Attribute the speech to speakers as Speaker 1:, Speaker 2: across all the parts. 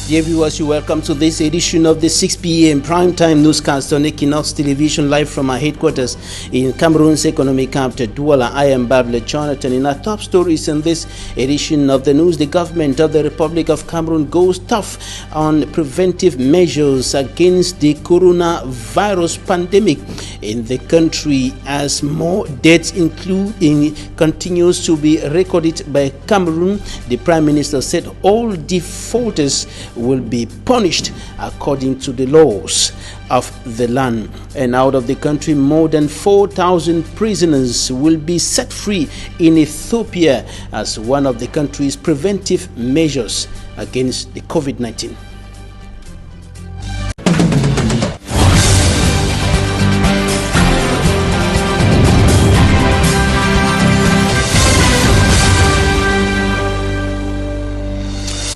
Speaker 1: Dear viewers, you're welcome to this edition of the 6 p.m. primetime newscast on Equinoxe Television, live from our headquarters in Cameroon's economic capital, Douala. I am Babla Jonathan. In our top stories in this edition of the news, the government of the Republic of Cameroon goes tough on preventive measures against the coronavirus pandemic in the country as more deaths continues to be recorded by Cameroon. The Prime Minister said all defaulters will be punished according to the laws of the land. And out of the country, more than 4,000 prisoners will be set free in Ethiopia as one of the country's preventive measures against the COVID-19.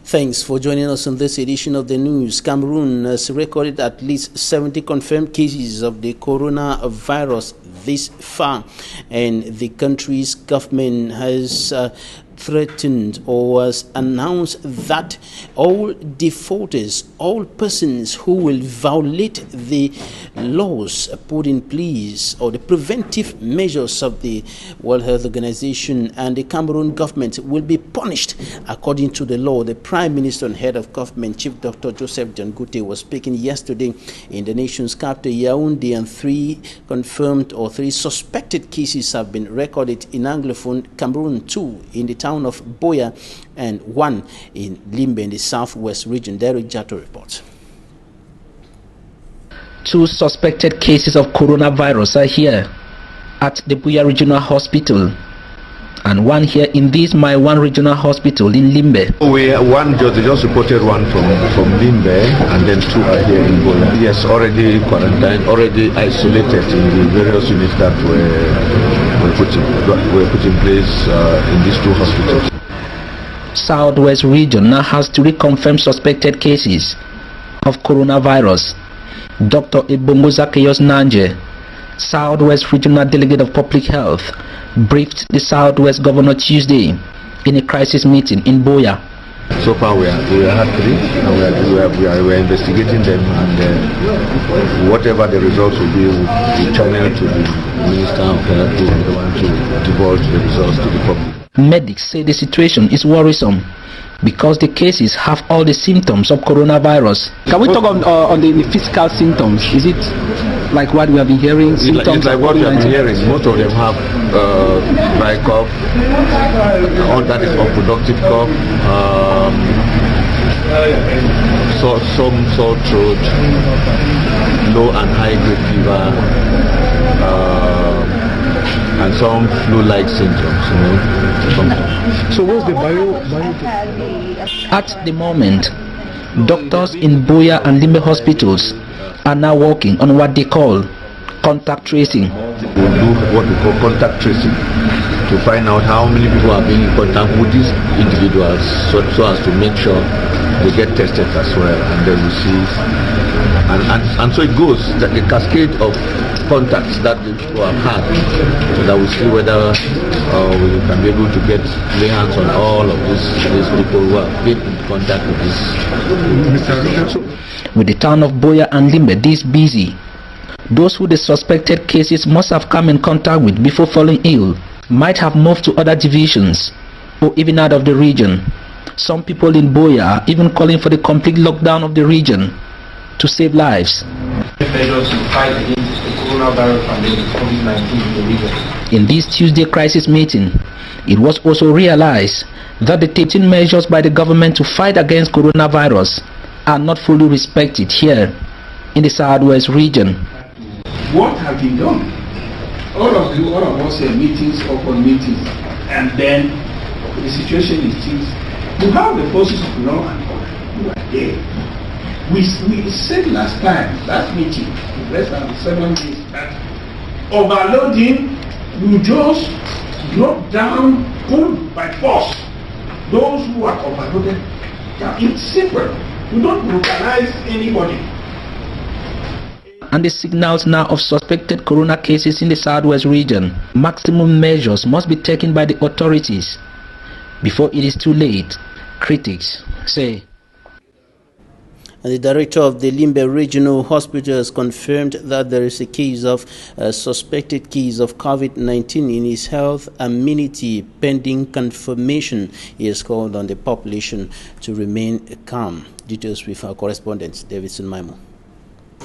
Speaker 1: Thanks for joining us on this edition of the news. Cameroon has recorded at least 70 confirmed cases of the coronavirus this far, and the country's government has threatened or has announced that all defaulters, all persons who will violate the laws put in place or the preventive measures of the World Health Organization and the Cameroon government will be punished according to the law. The Prime Minister and Head of Government, Chief Dr. Joseph Jangote, was speaking yesterday in the nation's capital, Yaoundé, and three suspected cases have been recorded in Anglophone Cameroon, 2 in the town of Boya and 1 in Limbe in the southwest region. Derek Jato reports.
Speaker 2: 2 suspected cases of coronavirus are here at the Boya Regional Hospital, and 1 here in this My One Regional Hospital in Limbe.
Speaker 3: They just reported 1 from Limbe, and then 2 are here in Boya. Yes, already quarantined, already isolated in the various units that were put in place in these 2 hospitals.
Speaker 2: Southwest region now has 3 confirmed suspected cases of coronavirus. Dr. Ebongo Zacchaeus Nanje, Southwest Regional Delegate of Public Health, briefed the Southwest Governor Tuesday in a crisis meeting in Boya.
Speaker 3: So far we had 3, and we are investigating them, and whatever the results will be, we channel to the Minister of Health, who is the one to divulge the results to the public.
Speaker 2: Medics say the situation is worrisome because the cases have all the symptoms of coronavirus.
Speaker 4: Can we talk on the physical symptoms? Is it like what we have been hearing?
Speaker 3: It's like what we have been hearing. Most of them have dry cough, all that is unproductive cough, some sore throat, low and high grade fever, and some flu-like symptoms.
Speaker 4: So what's the bio?
Speaker 2: At the moment, doctors in Boya and Limbe hospitals are now working on what they call contact tracing.
Speaker 3: We'll do what we call contact tracing to find out how many people are being in contact with these individuals, so as to make sure they get tested as well, and then we see, and so it goes, that the cascade of contacts that the people have had, so that we see whether we can be able to lay hands on all of these people who have been in contact with this.
Speaker 2: With the town of Boya and Limbe this busy, those who the suspected cases must have come in contact with before falling ill might have moved to other divisions or even out of the region. Some people in Boya are even calling for the complete lockdown of the region to save lives. In this Tuesday crisis meeting, it was also realized that the 13 measures by the government to fight against coronavirus are not fully respected here in the Southwest region.
Speaker 5: What has been done? All of us have meetings upon meetings, and then the situation is still. You have the forces of law and order who are there. We said last time, last meeting, less than 7 days, that overloading will just drop down, pull by force those who are overloaded. It's simple. We don't brutalize anybody.
Speaker 2: And the signals now of suspected corona cases in the Southwest region, maximum measures must be taken by the authorities before it is too late, critics say.
Speaker 1: And the director of the Limbe Regional Hospital has confirmed that there is a suspected case of COVID-19 in his health amenity pending confirmation. He has called on the population to remain calm. Details with our correspondent, Davidson Maimo.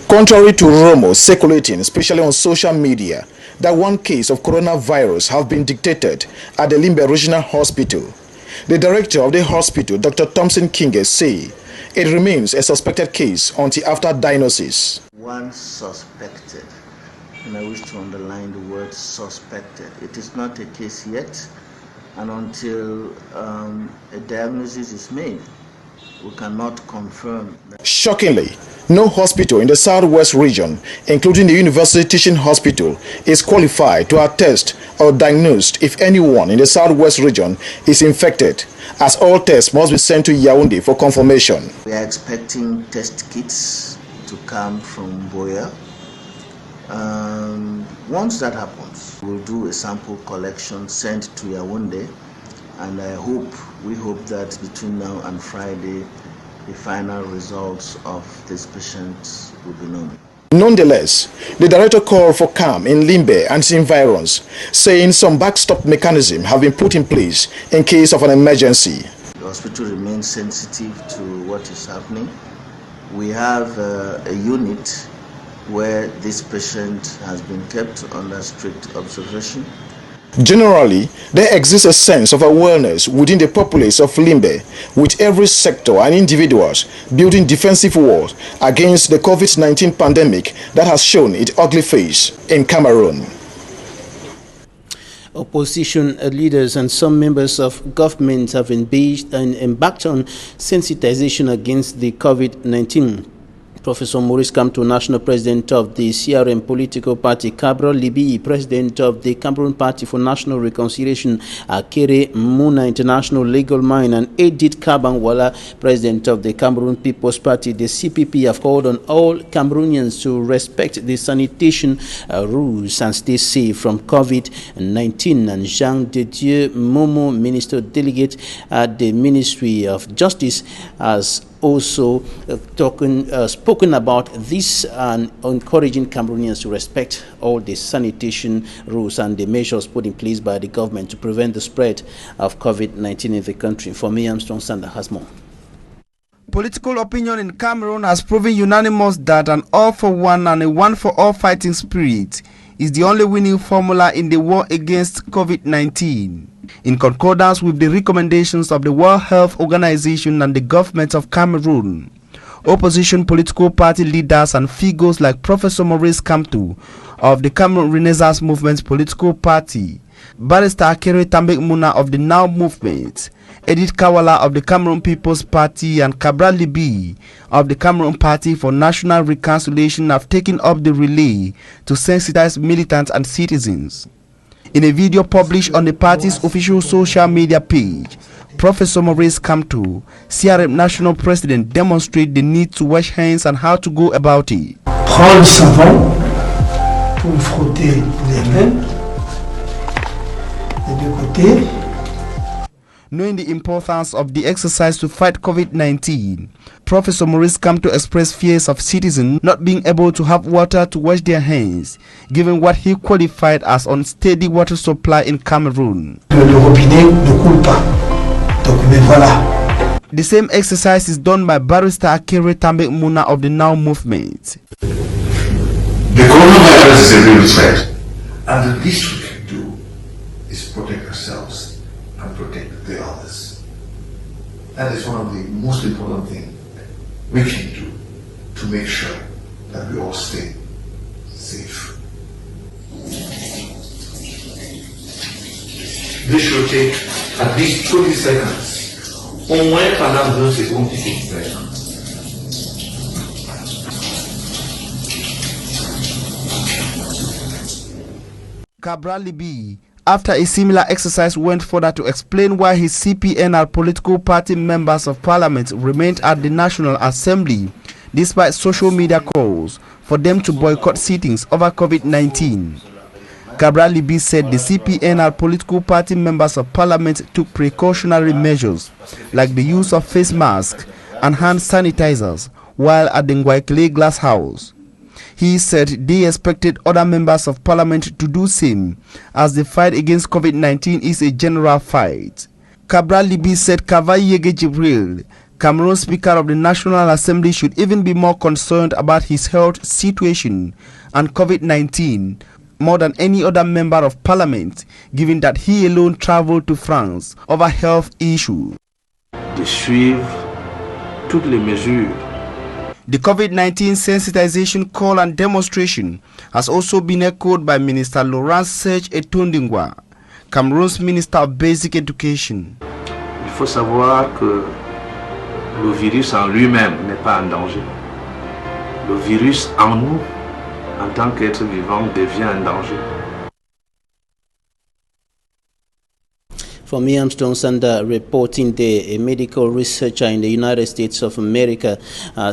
Speaker 6: Contrary to rumors circulating, especially on social media, that one case of coronavirus has been detected at the Limbe Regional Hospital, the director of the hospital, Dr. Thompson Kinge, say it remains a suspected case until after diagnosis.
Speaker 7: One suspected, and I wish to underline the word suspected. It is not a case yet, and until a diagnosis is made, we cannot confirm that.
Speaker 6: Shockingly, no hospital in the southwest region, including the University Teaching Hospital, is qualified to attest or diagnose if anyone in the southwest region is infected, as all tests must be sent to Yaoundé for confirmation.
Speaker 7: We are expecting test kits to come from Boya. Once that happens, we'll do a sample collection sent to Yaoundé, and we hope that between now and Friday, the final results of these patients will be known.
Speaker 6: Nonetheless, the director called for calm in Limbe and its environs, saying some backstop mechanism have been put in place in case of an emergency.
Speaker 7: The hospital remains sensitive to what is happening. We have a unit where this patient has been kept under strict observation.
Speaker 6: Generally, there exists a sense of awareness within the populace of Limbe, with every sector and individuals building defensive walls against the COVID-19 pandemic that has shown its ugly face in Cameroon.
Speaker 1: Opposition leaders and some members of government have embarked on sensitization against the COVID-19. Professor Maurice Kamto, National President of the CRM political party, Cabral Libi, President of the Cameroon Party for National Reconciliation, Akere Muna International Legal Mind, and Edith Kabangwala, President of the Cameroon People's Party, the CPP, have called on all Cameroonians to respect the sanitation rules and stay safe from COVID-19. And Jean de Dieu Momo, Minister Delegate at the Ministry of Justice, has also spoken about this and encouraging Cameroonians to respect all the sanitation rules and the measures put in place by the government to prevent the spread of COVID-19 in the country. For me, Armstrong Sander has more.
Speaker 8: Political opinion in Cameroon has proven unanimous that an all-for-one and a one-for-all fighting spirit is the only winning formula in the war against COVID-19. In concordance with the recommendations of the World Health Organization and the government of Cameroon, opposition political party leaders and figures like Professor Maurice Kamto of the Cameroon Renaissance Movement political party, Barrister Akere Tambek Muna of the Now Movement, Edith Kawala of the Cameroon People's Party, and Cabral Libi of the Cameroon Party for National Reconciliation have taken up the relay to sensitize militants and citizens. In a video published on the party's official social media page, Professor Maurice Kamto, CRM National President, demonstrated the need to wash hands and how to go about it.
Speaker 9: Prends le savon pour frotter les mains des deux côtés.
Speaker 8: Knowing the importance of the exercise to fight COVID-19, Professor Maurice Kamto expressed fears of citizens not being able to have water to wash their hands, given what he qualified as unsteady water supply in Cameroon.
Speaker 9: Le robinet ne coule pas. Donc, mais voilà.
Speaker 8: The same exercise is done by Barrister Akere Tambek Muna of the Now Movement.
Speaker 10: The coronavirus is a real threat, and the least we can do is protect ourselves and protect the others. That is one of the most important things we can do to make sure that we all stay safe. This should take at least 20 seconds. Au moins pendant 2 secondes, s'il vous plaît.
Speaker 8: Cabral Libi, after a similar exercise, went further to explain why his CPNR political party members of parliament remained at the National Assembly despite social media calls for them to boycott sittings over COVID-19. Cabral Libi said the CPNR political party members of parliament took precautionary measures like the use of face masks and hand sanitizers, while at the Ngwaikele Glass House. He said they expected other members of parliament to do same, as the fight against COVID-19 is a general fight. Cabral Libi said Kavai Yege Jibril, Cameroon Speaker of the National Assembly, should even be more concerned about his health situation and COVID-19 more than any other member of parliament, given that he alone traveled to France over health issues.
Speaker 11: De suivre toutes les mesures.
Speaker 8: The COVID-19 sensitization call and demonstration has also been echoed by Minister Laurent Serge Etondingwa, Cameroon's Minister of Basic Education.
Speaker 11: Il faut savoir que le virus en lui-même n'est pas en danger. Le virus en nous, en tant qu'être vivant, devient un danger.
Speaker 1: For me, Armstrong Sander reporting there, a medical researcher in the United States of America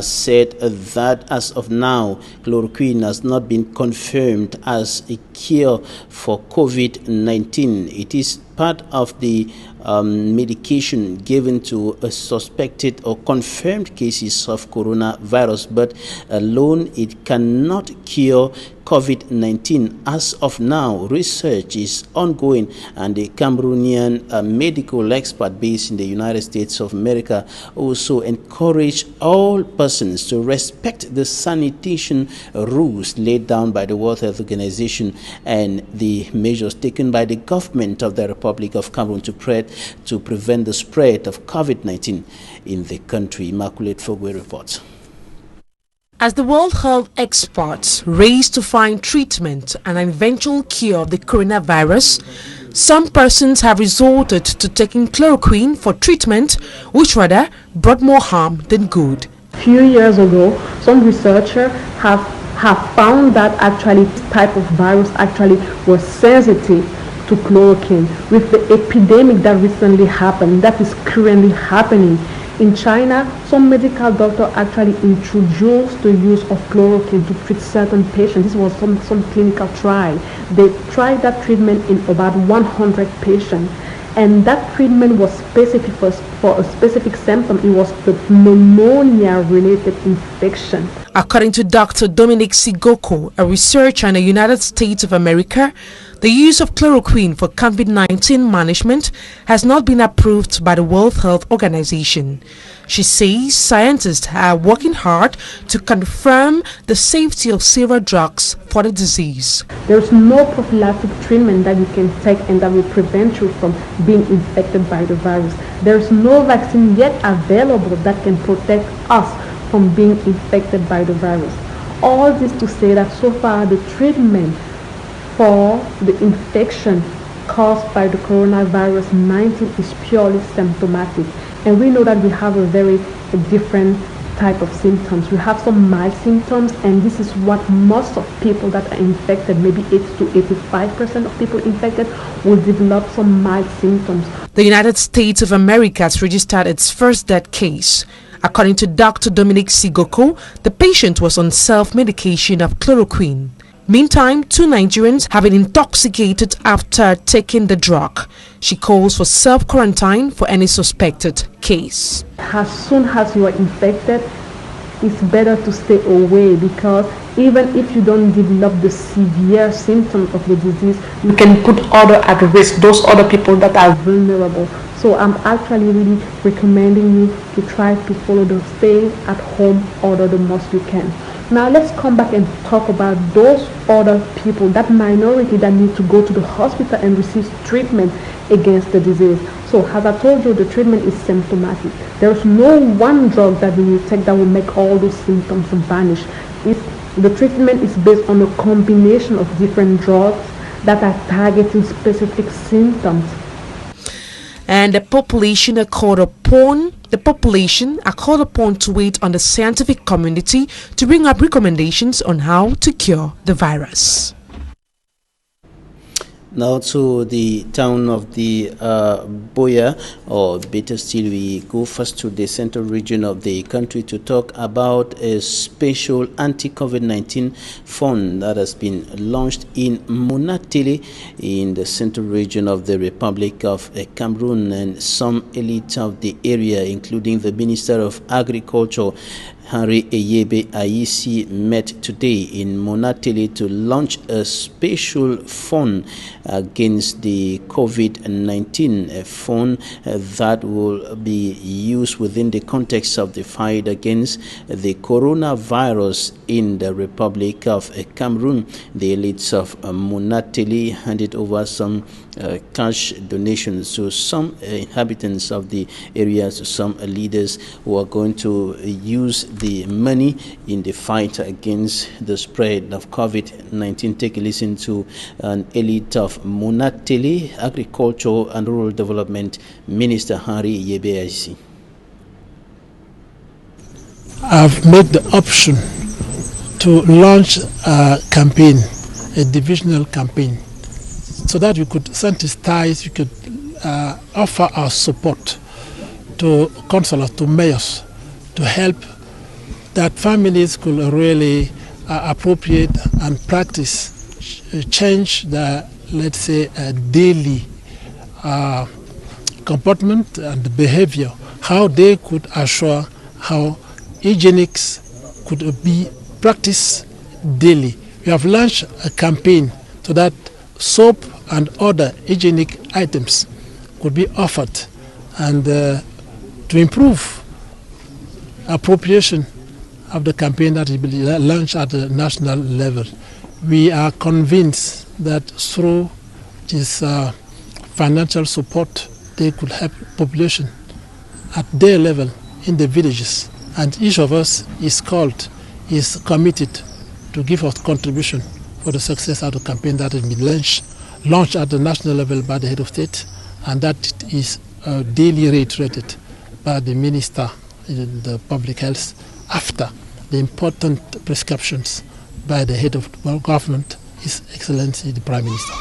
Speaker 1: said that as of now, chloroquine has not been confirmed as a cure for COVID-19. It is part of the medication given to suspected or confirmed cases of coronavirus, but alone it cannot cure COVID-19. As of now, research is ongoing, and the Cameroonian medical expert based in the United States of America also encouraged all persons to respect the sanitation rules laid down by the World Health Organization and the measures taken by the government of the Republic of Cameroon to prevent the spread of COVID-19 in the country. Immaculate Fogwe reports.
Speaker 12: As the World Health experts race to find treatment and an eventual cure of the coronavirus, some persons have resorted to taking chloroquine for treatment, which rather brought more harm than good.
Speaker 13: A few years ago, some researchers have found that actually this type of virus actually was sensitive to chloroquine. With the epidemic that recently happened, that is currently happening in China, some medical doctors actually introduced the use of chloroquine to treat certain patients. This was some clinical trial. They tried that treatment in about 100 patients, and that treatment was specific for a specific symptom. It was the pneumonia-related infection.
Speaker 12: According to Dr. Dominic Sigoko, a researcher in the United States of America, the use of chloroquine for COVID-19 management has not been approved by the World Health Organization. She says scientists are working hard to confirm the safety of several drugs for the disease.
Speaker 13: There is no prophylactic treatment that you can take and that will prevent you from being infected by the virus. There is no vaccine yet available that can protect us from being infected by the virus. All this to say that so far the treatment for the infection caused by the coronavirus 19 is purely symptomatic, and we know that we have a very different type of symptoms. We have some mild symptoms, and this is what most of people that are infected, maybe 80 to 85% of people infected, will develop some mild symptoms.
Speaker 12: The United States of America has registered its first death case. According to Dr. Dominic Sigoko, the patient was on self-medication of chloroquine. Meantime, 2 Nigerians have been intoxicated after taking the drug. She calls for self-quarantine for any suspected case.
Speaker 13: As soon as you are infected, it's better to stay away, because even if you don't develop the severe symptoms of the disease, you can put others at risk, those other people that are vulnerable. So I'm actually really recommending you to try to follow the stay at home order the most you can. Now let's come back and talk about those other people, that minority that need to go to the hospital and receive treatment against the disease. So as I told you, the treatment is symptomatic. There's no one drug that we will take that will make all those symptoms vanish. The treatment is based on a combination of different drugs that are targeting specific symptoms.
Speaker 12: And the population are called upon to wait on the scientific community to bring up recommendations on how to cure the virus.
Speaker 1: Now to the town of the Boya, or better still, we go first to the central region of the country to talk about a special anti-COVID-19 fund that has been launched in Monatele in the central region of the Republic of Cameroon, and some elite of the area, including the Minister of Agriculture Henry Eyebe Ayisi met today in Monatele to launch a special fund against the COVID-19, a fund that will be used within the context of the fight against the coronavirus in the Republic of Cameroon. The elites of Monatele handed over some cash donations to some inhabitants of the areas, to some leaders who are going to use the money in the fight against the spread of COVID-19. Take a listen to an elite of Monatele, Agriculture and Rural Development Minister Henry Eyebe Ayisi.
Speaker 9: I've made the option to launch a campaign, a divisional campaign, so that we could sensitize, we could offer our support to councillors, to mayors, to help that families could really appropriate and practice, change the, let's say, daily comportment and behavior, how they could assure how hygienics could be practiced daily. We have launched a campaign so that soap and other hygienic items could be offered, and to improve appropriation of the campaign that will be launched at the national level. We are convinced that through this financial support, they could help population at their level in the villages, and each of us is committed to give us contribution for the success of the campaign that has been launched at the national level by the head of state, and that is daily reiterated by the Minister in the Public Health after the important prescriptions by the head of the government, His Excellency the Prime Minister.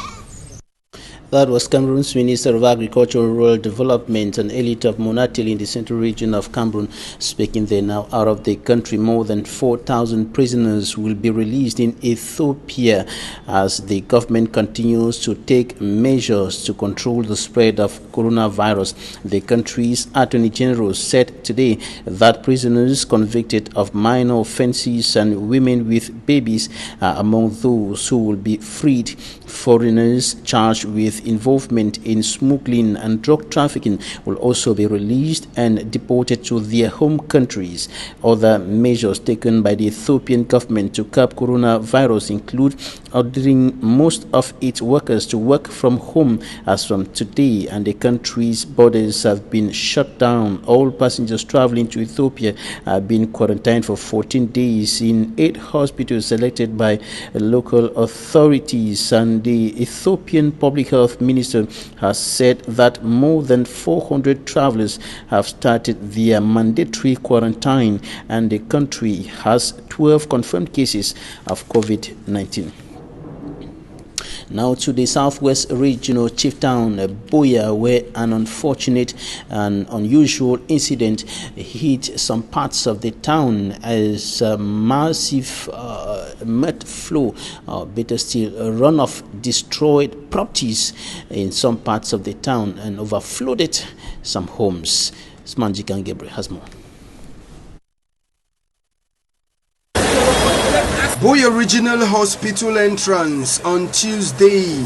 Speaker 1: That was Cameroon's Minister of Agriculture and Rural Development, an elite of Monatele in the central region of Cameroon, speaking there now. Out of the country, more than 4,000 prisoners will be released in Ethiopia as the government continues to take measures to control the spread of coronavirus. The country's Attorney General said today that prisoners convicted of minor offenses and women with babies are among those who will be freed. Foreigners charged with involvement in smuggling and drug trafficking will also be released and deported to their home countries. Other measures taken by the Ethiopian government to curb coronavirus include ordering most of its workers to work from home as from today, and the country's borders have been shut down. All passengers traveling to Ethiopia have been quarantined for 14 days in 8 hospitals selected by local authorities, and the Ethiopian Public Health Minister has said that more than 400 travelers have started their mandatory quarantine, and the country has 12 confirmed cases of COVID-19. Now to the southwest regional chief town, Boya, where an unfortunate and unusual incident hit some parts of the town as a massive mud flow, better still, runoff destroyed properties in some parts of the town and overflowed some homes. Smanjikan Gabriel has more.
Speaker 8: Boya Regional Hospital entrance on Tuesday.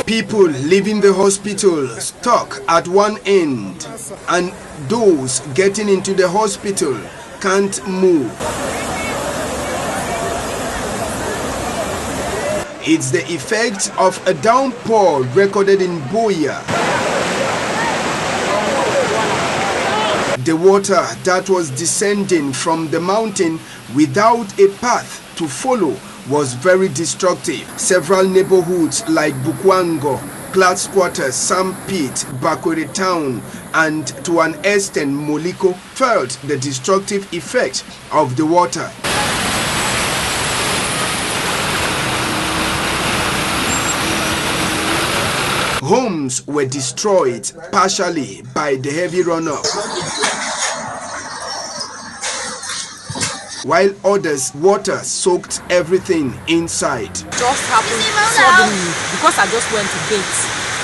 Speaker 8: People leaving the hospital stuck at one end, and those getting into the hospital can't move. It's the effect of a downpour recorded in Boya. The water that was descending from the mountain without a path to follow was very destructive. Several neighborhoods like Bukwango, Clark's Quarters, Sam Pit, Bakwere Town, and to an extent Moliko felt the destructive effect of the water. Homes were destroyed partially by the heavy runoff, while others, water soaked everything inside.
Speaker 14: Just happened suddenly because I just went to bed.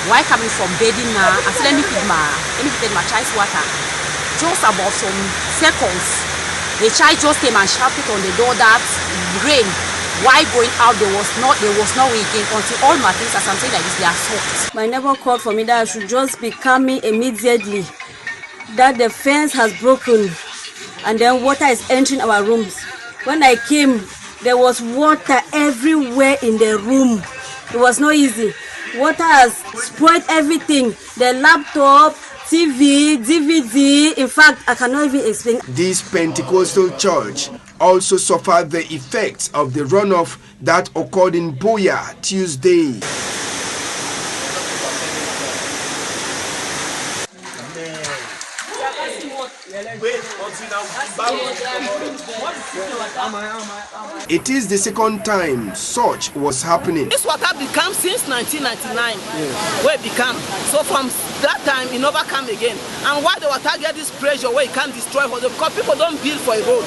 Speaker 14: While coming from bathing now, I said, let me feed my child's water. Just about some seconds, the child just came and shouted on the door that rain. Why going out? There was no way again until all my things, as I'm saying like this, they are soaked.
Speaker 15: My neighbor called for me that I should just be coming immediately. That the fence has broken and then water is entering our rooms. When I came, there was water everywhere in the room. It was not easy. Water has spoiled everything. The laptop, TV, DVD. In fact, I cannot even explain.
Speaker 8: This Pentecostal church also suffered the effects of the runoff that occurred in Buea Tuesday. It is the second time such was happening.
Speaker 16: This water became since 1999. Where it became. So from that time it never come again. And why the water get this pressure where it can't destroy for the because people don't build for a road.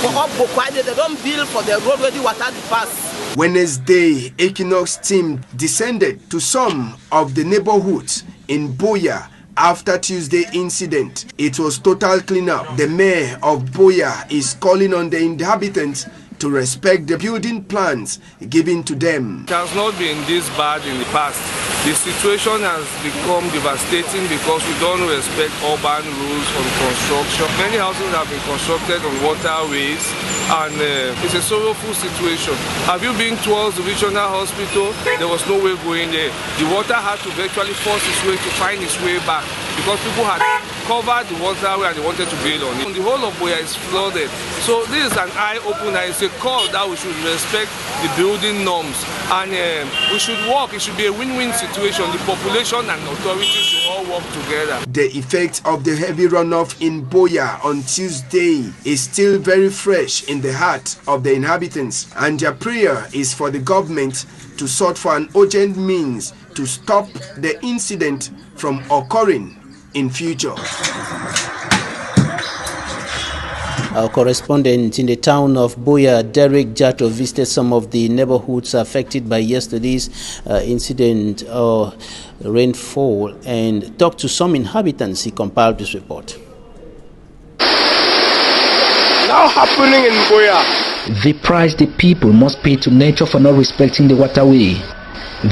Speaker 16: For up Bokwade, they don't build for the road where the water pass.
Speaker 8: Wednesday, Equinoxe team descended to some of the neighborhoods in Buea. After Tuesday incident, it was total cleanup. The mayor of Buea is calling on the inhabitants to respect the building plans given to them.
Speaker 17: It has not been this bad in the past. The situation has become devastating because we don't respect urban rules on construction. Many houses have been constructed on waterways and it's a sorrowful situation. Have you been towards the regional hospital? There was no way going there. The water had to virtually force its way to find its way back because people had covered the waterway and they wanted to build on it. The whole of Buea is flooded. So this is an eye-opener. It's a call that we should respect the building norms and we should work. It should be a win-win situation. The population and authorities should all work together.
Speaker 8: The effect of the heavy runoff in Buea on Tuesday is still very fresh in the heart of the inhabitants, and their prayer is for the government to sort for an urgent means to stop the incident from occurring in future.
Speaker 1: Our correspondent in the town of Buea, Derek Jato, visited some of the neighborhoods affected by yesterday's incident or rainfall and talked to some inhabitants. He compiled this report.
Speaker 18: Now happening in Buea.
Speaker 2: The price the people must pay to nature for not respecting the waterway.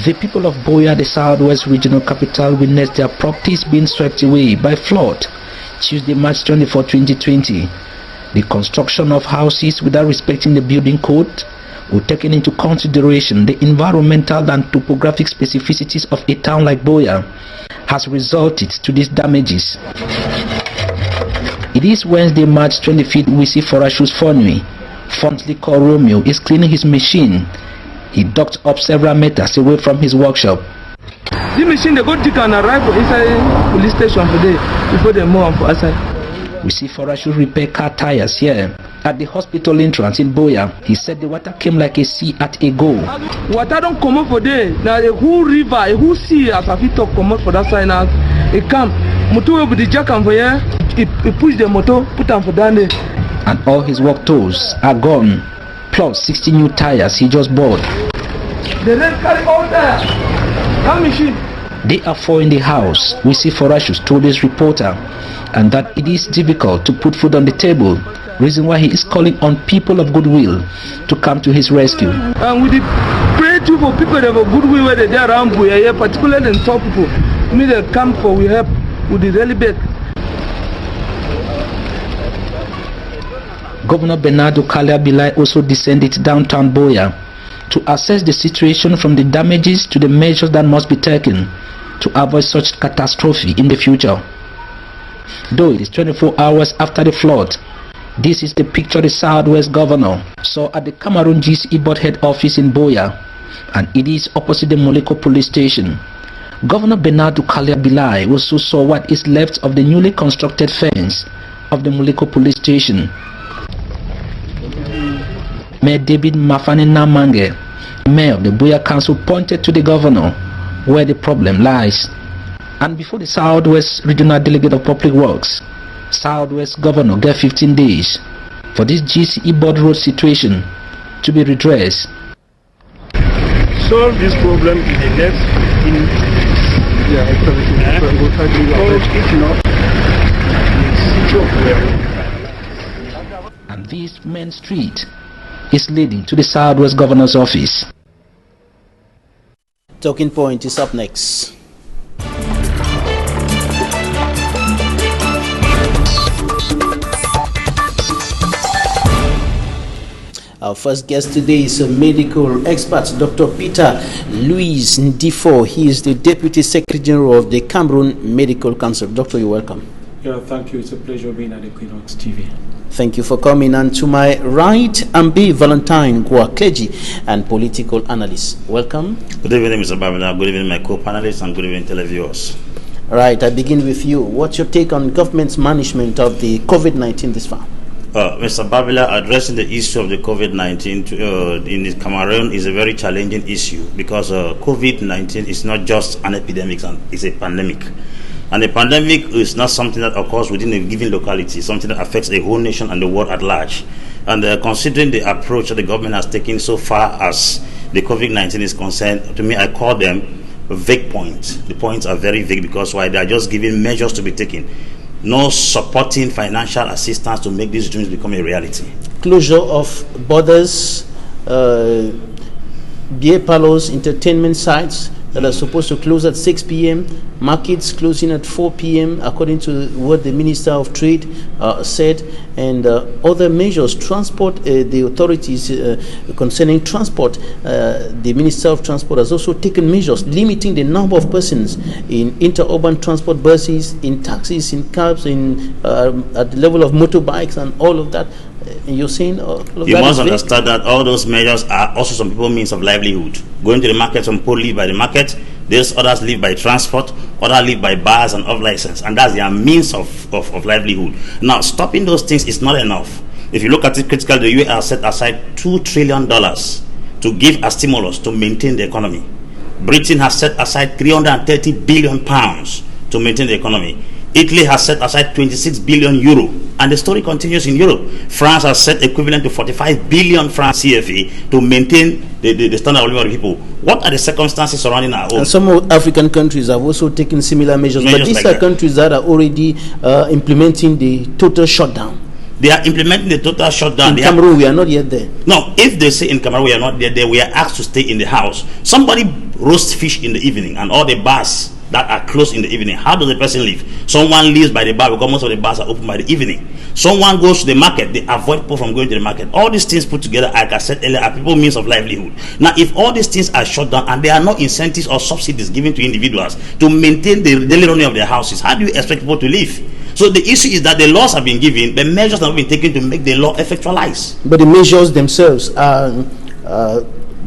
Speaker 2: The people of Buea, the southwest regional capital, witnessed their properties being swept away by flood Tuesday, March 24, 2020. The construction of houses without respecting the building code or taking into consideration the environmental and topographic specificities of a town like Buea has resulted to these damages. It is Wednesday, March 25th, we see Forashu's Fonui, fondly called Romeo, is cleaning his machine. He docked up several meters away from his workshop.
Speaker 18: The machine they go dig and arrive inside police station for day before they move on for outside.
Speaker 2: We see Forashu repair car tires here at the hospital entrance in Buea. He said the water came like a sea at a go.
Speaker 18: Water don't come up for day. Now a whole river, a whole sea as a fit of come up for that side now. It come. Motor will be the jack and for here. He push the motor, put them for down there.
Speaker 2: And all his work tools are gone. Plus 60 new tires he just bought.
Speaker 18: The rest carry all there. Come machine.
Speaker 2: They are four in the house. We see Forashu told this reporter, and that it is difficult to put food on the table, reason why he is calling on people of goodwill to come to his rescue.
Speaker 18: And we pray to for people that have goodwill where they are around Buea, particularly in top people. Me they come for we help with the really big.
Speaker 2: Governor Bernardo Kaliabilai also descended downtown Buea to assess the situation, from the damages to the measures that must be taken to avoid such catastrophe in the future. Though it is 24 hours after the flood, this is the picture the Southwest Governor saw at the Cameroon GCE board head office in Buea, and it is opposite the Moleko police station. Governor Bernardo Kaliabilai also saw what is left of the newly constructed fence of the Moleko police station. Mayor David Mafanena Mange, mayor of the Buea Council, pointed to the governor where the problem lies. And before the Southwest Regional Delegate of Public Works, Southwest Governor gave 15 days for this GCE board road situation to be redressed.
Speaker 18: Solve this problem in the next 15
Speaker 5: Yeah, we'll try to do our best.
Speaker 2: And this main street is leading to the Southwest Governor's office.
Speaker 1: Talking Point is up next. Our first guest today is a medical expert, Dr. Peter Louis Ndifo. He is the Deputy Secretary General of the Cameroon Medical Council. Doctor, you're welcome.
Speaker 19: Yeah, thank you. It's a pleasure being at Equinoxe TV.
Speaker 1: Thank you for coming. And to my right, Ambi Valentine, who are clergy and political analyst. Welcome.
Speaker 20: Good evening, Mr. Babina. Good evening, my co-panelists, and good evening, televiewers.
Speaker 1: All right, I begin with you. What's your take on government's management of the COVID-19 this far?
Speaker 20: Mr. Babila, addressing the issue of the COVID-19 in Cameroon is a very challenging issue because COVID-19 is not just an epidemic, it's a pandemic. And a pandemic is not something that occurs within a given locality, something that affects a whole nation and the world at large. And considering the approach that the government has taken so far as the COVID-19 is concerned, to me, I call them vague points. The points are very vague because why? They are just giving measures to be taken. No supporting financial assistance to make these dreams become a reality.
Speaker 1: Closure of borders, beer parlors, entertainment sites that are supposed to close at 6 p.m., markets closing at 4 p.m., according to what the Minister of Trade said, and other measures. Transport, the authorities concerning transport, the Minister of Transport has also taken measures limiting the number of persons in interurban transport buses, in taxis, in cabs, at the level of motorbikes and all of that. You're saying all of
Speaker 20: you
Speaker 1: that
Speaker 20: must understand that all those measures are also some people's means of livelihood. Going to the market, some people live by the market, those others live by transport, others live by bars and off license, and that's their means of livelihood. Now, stopping those things is not enough. If you look at it critically, the US has set aside $2 trillion to give a stimulus to maintain the economy. Britain has set aside £330 billion to maintain the economy. Italy has set aside 26 billion euro, and the story continues in Europe. France has set equivalent to 45 billion francs CFA to maintain the standard of living of the people. What are the circumstances surrounding our own?
Speaker 1: And some African countries have also taken similar measures, but these are countries that are already implementing the total shutdown.
Speaker 20: They are implementing the total shutdown.
Speaker 1: In Cameroon, we are not yet there.
Speaker 20: No, if they say in Cameroon we are not yet there, we are asked to stay in the house. Somebody roasts fish in the evening, and all the bars that are closed in the evening. How does the person live? Someone lives by the bar because most of the bars are open by the evening. Someone goes to the market, they avoid people from going to the market. All these things put together, like I said earlier, are people's means of livelihood. Now, if all these things are shut down and there are no incentives or subsidies given to individuals to maintain the daily running of their houses, how do you expect people to live? So the issue is that the laws have been given, the measures have been taken to make the law effectualize.
Speaker 1: But the measures themselves are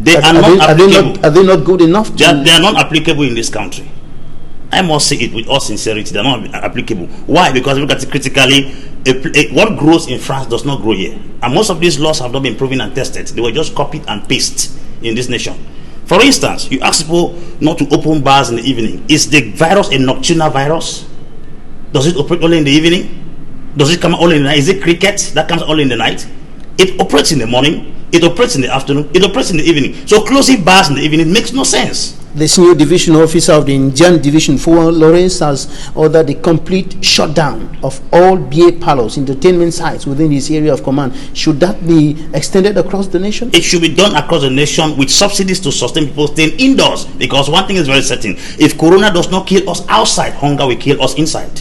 Speaker 20: they are
Speaker 1: not good enough?
Speaker 20: They are not applicable in this country. I must say it with all sincerity, they are not applicable. Why? Because look at it critically, what grows in France does not grow here. And most of these laws have not been proven and tested. They were just copied and pasted in this nation. For instance, you ask people not to open bars in the evening. Is the virus a nocturnal virus? Does it operate only in the evening? Does it come only in the night? Is it cricket that comes only in the night? It operates in the morning, it operates in the afternoon, it operates in the evening. So closing bars in the evening makes no sense.
Speaker 1: This new division officer of the Indian Division 4, Lawrence, has ordered the complete shutdown of all beer parlors, entertainment sites within his area of command. Should that be extended across the nation?
Speaker 20: It should be done across the nation with subsidies to sustain people staying indoors. Because one thing is very certain: if Corona does not kill us outside, hunger will kill us inside.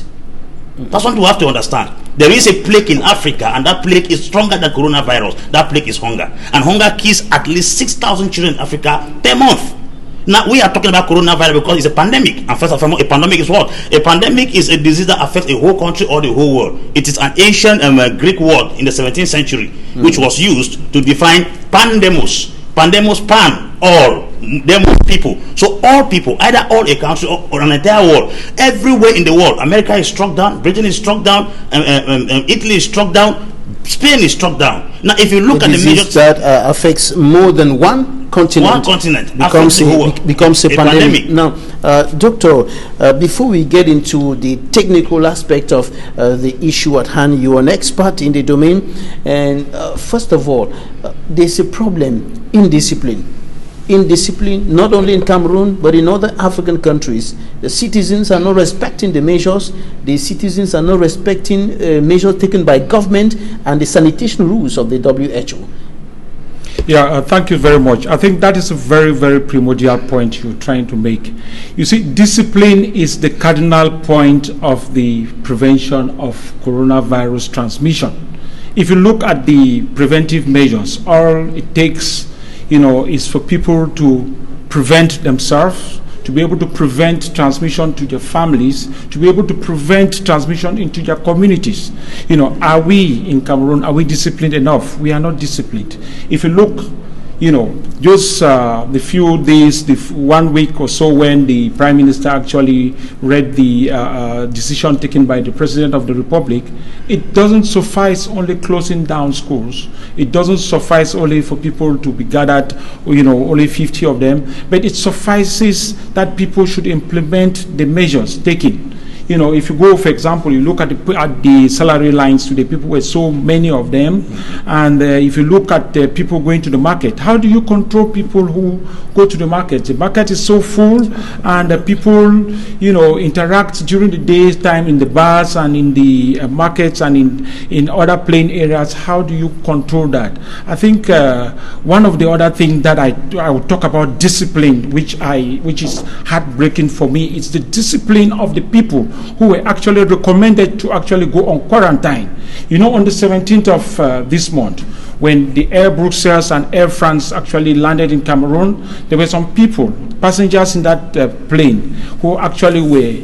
Speaker 20: That's what we have to understand. There is a plague in Africa, and that plague is stronger than coronavirus. That plague is hunger, and hunger kills at least 6,000 children in Africa per month. Now we are talking about coronavirus because it's a pandemic, and first and foremost, a pandemic is what? A pandemic is a disease that affects a whole country or the whole world. It is an ancient Greek word in the 17th century, which was used to define pandemos. Pandemos, pan, all, demos, people. So all people, either all a country or an entire world, everywhere in the world. America is struck down, Britain is struck down, Italy is struck down, Spain is struck down. Now, if you look at the measures
Speaker 1: that affects more than one continent, becomes a pandemic. Now, Doctor, before we get into the technical aspect of the issue at hand, you are an expert in the domain, and first of all, there's a problem in discipline. indiscipline, not only in Cameroon, but in other African countries. The citizens are not respecting the measures. The citizens are not respecting measures taken by government and the sanitation rules of the WHO.
Speaker 19: Yeah, thank you very much. I think that is a very, very primordial point you're trying to make. You see, discipline is the cardinal point of the prevention of coronavirus transmission. If you look at the preventive measures, all it takes, is for people to prevent themselves, to be able to prevent transmission to their families, to be able to prevent transmission into their communities. Are we in Cameroon, are we disciplined enough? We are not disciplined. If you look, just the few days, the 1 week or so when the Prime Minister actually read the decision taken by the President of the Republic, it doesn't suffice only closing down schools. It doesn't suffice only for people to be gathered, only 50 of them, but it suffices that people should implement the measures taken. If you go, for example, you look at the salary lines to the people with so many of them, and if you look at people going to the market, how do you control people who go to the market? The market is so full, and people, interact during the daytime in the bars and in the markets and in other plain areas. How do you control that? I think one of the other things that I will talk about discipline, which is heartbreaking for me, is the discipline of the people who were actually recommended to actually go on quarantine. On the 17th of this month, when the Air Bruxelles and Air France actually landed in Cameroon, there were some people, passengers in that plane, who actually were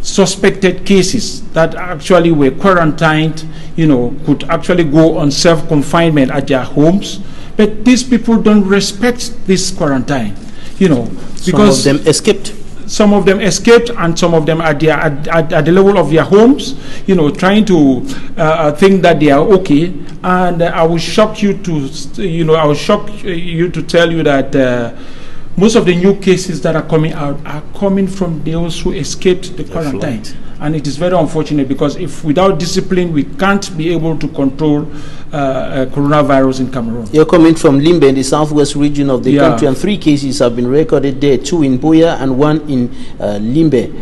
Speaker 19: suspected cases that actually were quarantined, could actually go on self-confinement at their homes. But these people don't respect this quarantine, because
Speaker 1: some of them escaped.
Speaker 19: Some of them escaped, and some of them are there at the level of their homes, trying to think that they are okay. And I will shock you to, tell you that most of the new cases that are coming out are coming from those who escaped the quarantine. And it is very unfortunate, because if without discipline we can't be able to control coronavirus in Cameroon.
Speaker 1: You're coming from Limbe in the southwest region of the country, and 3 cases have been recorded there, 2 in Boya and 1 in Limbe.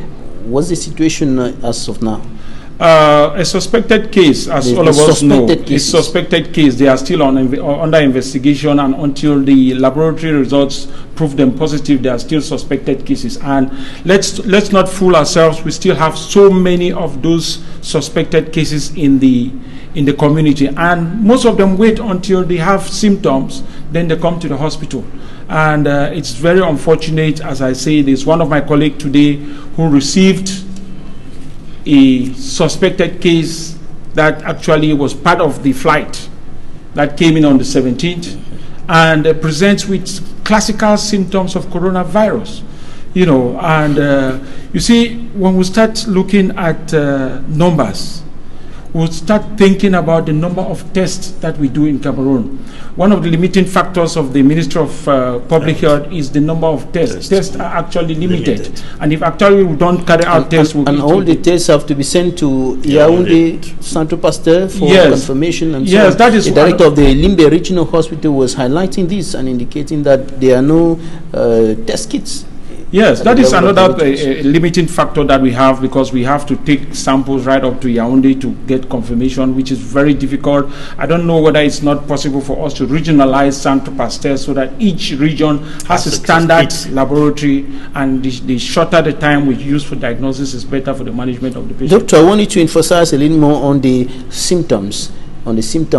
Speaker 1: What's the situation as of now?
Speaker 19: A suspected case, as all of us know, a suspected case. They are still under investigation, and until the laboratory results prove them positive, they are still suspected cases. And let's not fool ourselves. We still have so many of those suspected cases in the community, and most of them wait until they have symptoms, then they come to the hospital. And it's very unfortunate. As I say, there's one of my colleagues today who received a suspected case that actually was part of the flight that came in on the 17th, and presents with classical symptoms of coronavirus. And you see, when we start looking at numbers, we'll start thinking about the number of tests that we do in Cameroon. One of the limiting factors of the Ministry of Public Health is the number of tests. Tests are actually limited. And if actually we don't carry out tests...
Speaker 1: And all the tests have to be sent to Yaoundé Centre Pasteur for confirmation. And so
Speaker 19: that is...
Speaker 1: The director of the Limbe Regional Hospital was highlighting this and indicating that there are no test kits.
Speaker 19: Yes, that is another limiting factor that we have, because we have to take samples right up to Yaoundé to get confirmation, which is very difficult. I don't know whether it's not possible for us to regionalize Centre Pasteur so that each region has a standard laboratory, and the shorter the time we use for diagnosis is better for the management of the patient.
Speaker 1: Doctor, I want you to emphasize a little more on the symptoms.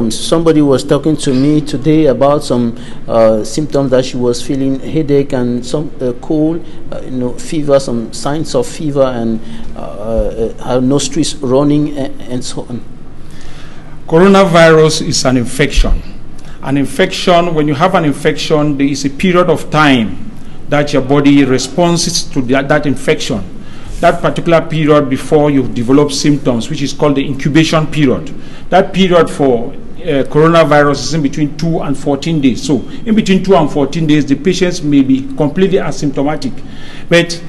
Speaker 1: Somebody was talking to me today about some symptoms that she was feeling, headache and some cold, fever, some signs of fever, and her nostrils running and so on.
Speaker 19: Coronavirus is an infection. An infection, when you have an infection, there is a period of time that your body responds to that infection. That particular period before you develop symptoms, which is called the incubation period. That period for coronavirus is in between 2 and 14 days. So in between 2 and 14 days, the patients may be completely asymptomatic. But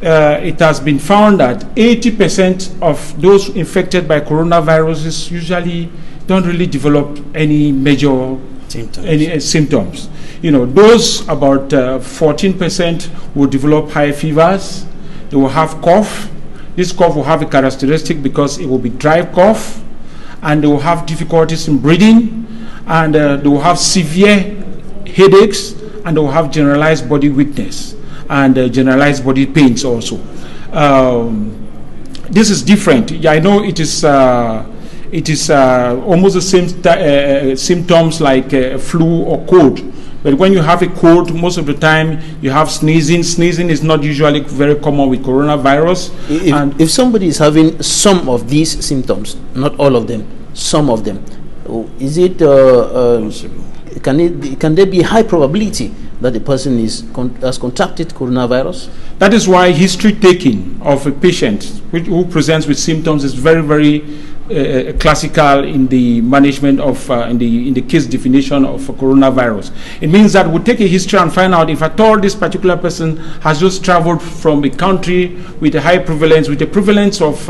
Speaker 19: it has been found that 80% of those infected by coronaviruses usually don't really develop any major symptoms. You know, those about 14% will develop high fevers. They will have cough. This cough will have a characteristic because it will be dry cough, and they will have difficulties in breathing, and they will have severe headaches, and they will have generalized body weakness and generalized body pains also. This is different. Yeah, I know it is almost the same symptoms like flu or cold. But when you have a cold, most of the time you have sneezing. Sneezing is not usually very common with coronavirus.
Speaker 1: If somebody is having some of these symptoms, not all of them, some of them, is it can there be high probability that the person has contracted coronavirus?
Speaker 19: That is why history taking of a patient who presents with symptoms is very, very classical in the management of in the case definition of coronavirus. It means that we take a history and find out if at all this particular person has just traveled from a country with a high prevalence, with a prevalence of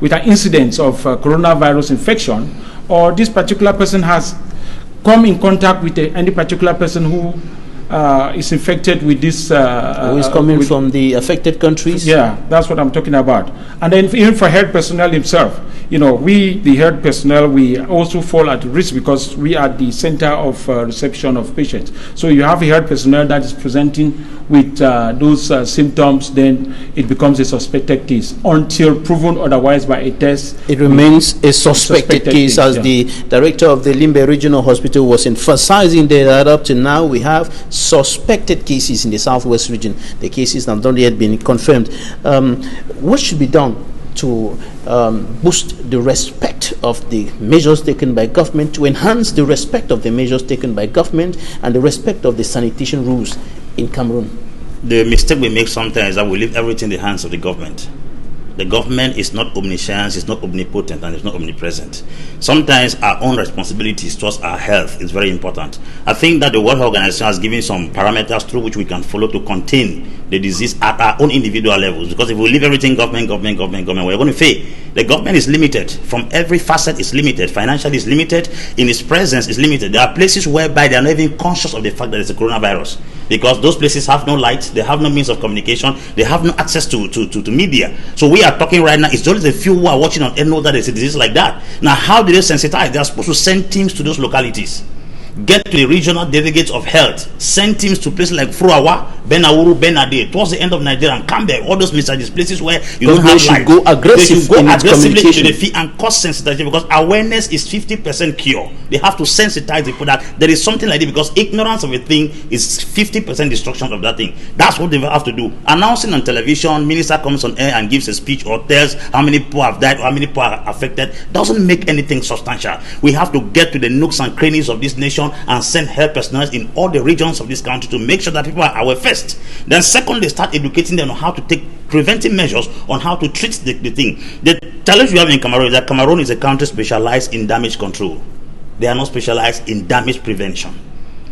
Speaker 19: with an incidence of coronavirus infection, or this particular person has come in contact with any particular person who is infected with this.
Speaker 1: Who is coming from the affected countries?
Speaker 19: Yeah, that's what I'm talking about. And then even for health personnel himself, you know, we, the health personnel, we also fall at risk because we are the center of reception of patients. So you have a health personnel that is presenting with those symptoms, then it becomes a suspected case until proven otherwise by a test.
Speaker 1: It remains a suspected case, as the director of the Limbe Regional Hospital was emphasizing that up to now we have suspected cases in the southwest region. The cases have not yet been confirmed. What should be done to boost the respect of the measures taken by government, to enhance the respect of the measures taken by government and the respect of the sanitation rules in Cameroon?
Speaker 20: The mistake we make sometimes is that we leave everything in the hands of the government. The government is not omniscient, it's not omnipotent, and it's not omnipresent. Sometimes our own responsibilities towards our health is very important. I think that the World Health Organization has given some parameters through which we can follow to contain the disease at our own individual levels. Because if we leave everything government, we're going to fail. The government is limited. From every facet is limited. Financially is limited. In its presence is limited. There are places whereby they are not even conscious of the fact that it's a coronavirus. Because those places have no light, they have no means of communication, they have no access to media. So we are talking right now, it's only a few who are watching and know that there's a disease like that. Now, how do they sensitize? They are supposed to send teams to those localities. Get to the regional delegates of health. Send teams to places like Fruawa, Benawuru, Benade, towards the end of Nigeria and Cambe, all those messages, places where you don't have light.
Speaker 1: Go aggressive.
Speaker 20: They should go aggressively into the field and cause sensitization, because awareness is 50% cure. They have to sensitize the people that there is something like this, because ignorance of a thing is 50% destruction of that thing. That's what they have to do. Announcing on television, minister comes on air and gives a speech or tells how many people have died or how many people are affected, doesn't make anything substantial. We have to get to the nooks and crannies of this nation and send health personnel in all the regions of this country to make sure that people are aware first. Then secondly, start educating them on how to take preventive measures on how to treat the thing. The challenge we have in Cameroon is that Cameroon is a country specialized in damage control. They are not specialized in damage prevention.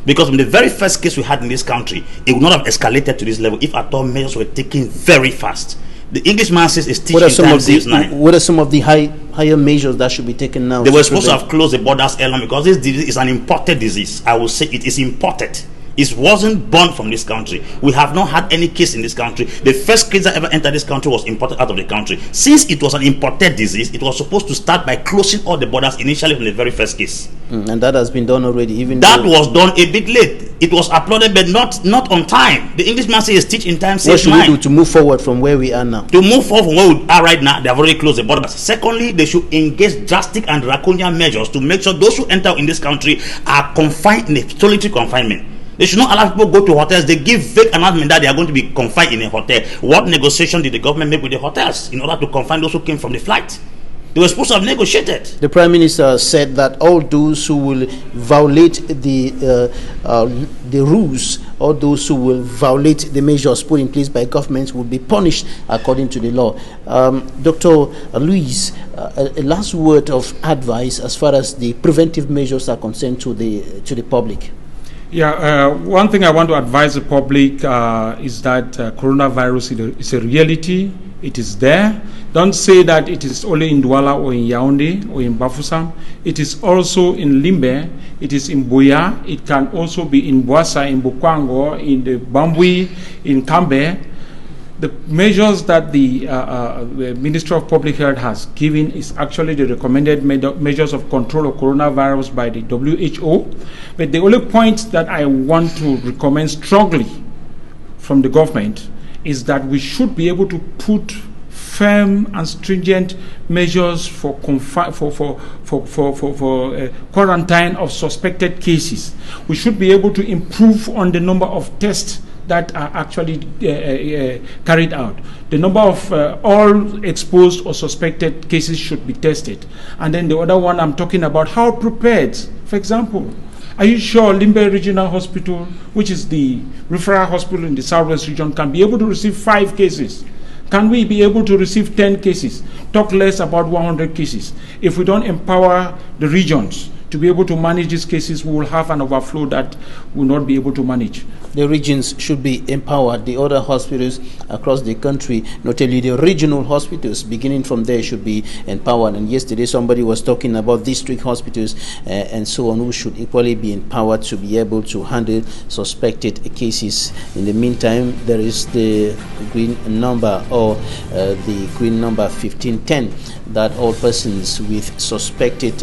Speaker 20: Because in the very first case we had in this country, it would not have escalated to this level if at all measures were taken very fast. The Englishman says it's teaching time saves 9.
Speaker 1: What are some of the higher measures that should be taken now?
Speaker 20: They were supposed to have closed the borders earlier, because this disease is an imported disease. I will say it is imported. It wasn't born from this country. We have not had any case in this country. The first case that ever entered this country was imported out of the country. Since it was an imported disease, it was supposed to start by closing all the borders initially from the very first case.
Speaker 1: And that has been done already. Even
Speaker 20: that was done a bit late. It was applauded, but not on time. The Englishman says teach in time saves 9.
Speaker 1: What should we do to move forward from where we are now?
Speaker 20: To move forward from where we are right now, they have already closed the borders. Secondly, they should engage drastic and draconian measures to make sure those who enter in this country are confined in a solitary confinement. They should not allow people to go to hotels. They give vague announcement that they are going to be confined in a hotel. What negotiation did the government make with the hotels in order to confine those who came from the flight? They were supposed to have negotiated.
Speaker 1: The Prime Minister said that all those who will violate the rules, or those who will violate the measures put in place by governments, will be punished according to the law. Dr. Luis, a last word of advice as far as the preventive measures are concerned to the public.
Speaker 19: Yeah, one thing I want to advise the public is that coronavirus is a reality. It is there. Don't say that it is only in Douala or in Yaoundé or in Bafoussam. It is also in Limbe. It is in Buya. It can also be in Boassa, in Bukwango, in the Bambui, in Kambe. The measures that the Ministry of Public Health has given is actually the recommended measures of control of coronavirus by the WHO. But the only point that I want to recommend strongly from the government is that we should be able to put firm and stringent measures for quarantine of suspected cases. We should be able to improve on the number of tests that are actually carried out. The number of all exposed or suspected cases should be tested. And then the other one I'm talking about, how prepared, for example, are you sure Limbe Regional Hospital, which is the referral hospital in the Southwest region, can be able to receive 5 cases? Can we be able to receive 10 cases? Talk less about 100 cases. If we don't empower the regions to be able to manage these cases, we will have an overflow that we will not be able to manage.
Speaker 1: The regions should be empowered. The other hospitals across the country, notably the regional hospitals, beginning from there, should be empowered. And yesterday somebody was talking about district hospitals and so on, who should equally be empowered to be able to handle suspected cases. In the meantime, there is the green number, or the green number 1510, that all persons with suspected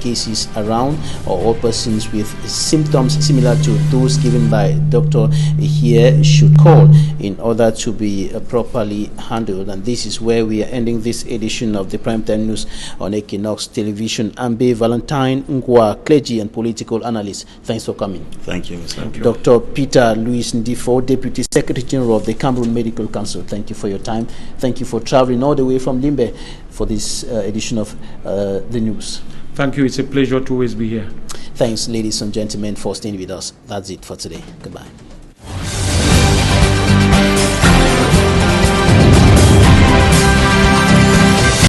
Speaker 1: cases around, or all persons with symptoms similar to those given by doctor here, should call in order to be properly handled. And this is where we are ending this edition of the Primetime News on Equinoxe Television. Ambe Valentine Ngwa, clergy and political analyst. Thanks for coming.
Speaker 20: Thank you, Mr. Thank you.
Speaker 1: Dr. Peter Louis Ndifo, Deputy Secretary General of the Cameroon Medical Council. Thank you for your time. Thank you for traveling all the way from Limbe for this edition of the news.
Speaker 19: Thank you. It's a pleasure to always be here.
Speaker 1: Thanks, ladies and gentlemen, for staying with us. That's it for today. Goodbye.